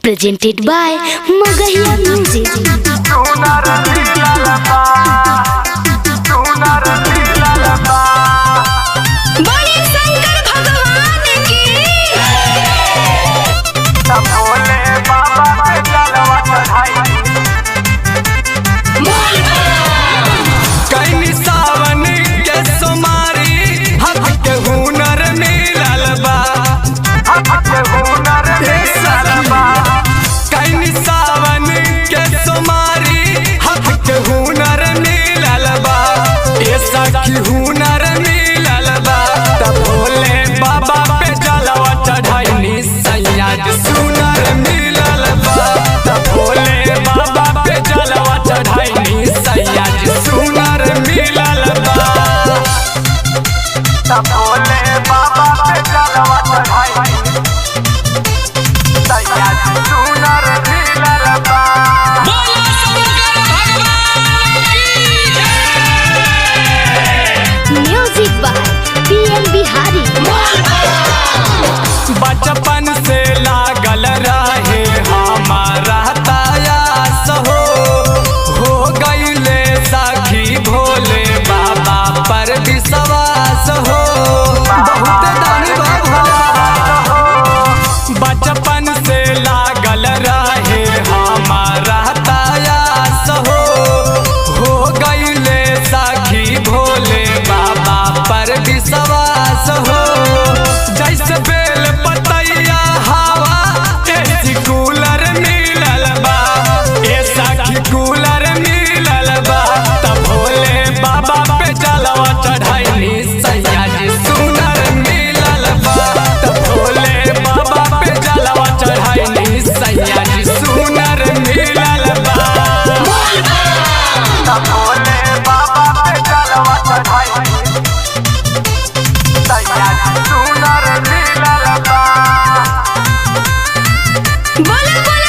Presented by Magahiya Music. बोले शंकर भगवान की। भोले बाबा के जलवा चढ़ाई कहीं सावन के सोमारी हाथ के हुनर मिलल बा। हुनर मिलल बा। कहीं सावन के सोमारी हाथ के हुनर मिलल बा। ये सखी हुनर मिलल बा। तब भोले बाबा पे जलवा चढ़ाई सैयाद सुनर मिलल बा। तब भोले बाबा पे जलवा चढ़ाई सैयाद सुनर मिलल बा। भोले बाबा के जलवा चढ़ाई सुनर मिलल बा। Music by PM Bihari. बचपन से लागल रहे हमारा तायास हो गईले सखी भोले बाबा पर विश्वास हो। बहुत दानी बाबा बचपन से लागल रहे हमारा तायास हो गईले सखी भोले बाबा पर विश्वास हो। जैसे बेल पतैया हवा एसी कूलर मिलल बा। ए सखी कूलर मिलल बा। तब भोले बाबा पे जलवा चढ़ाई सैयाद सुनर मिलल बा। तब भोले बाबा पे जलवा चढ़ाई सैयाद सुनर मिलल बा। भोले बाबा के जलवा चढ़ाई सुनर मिलल बा। बोले बोले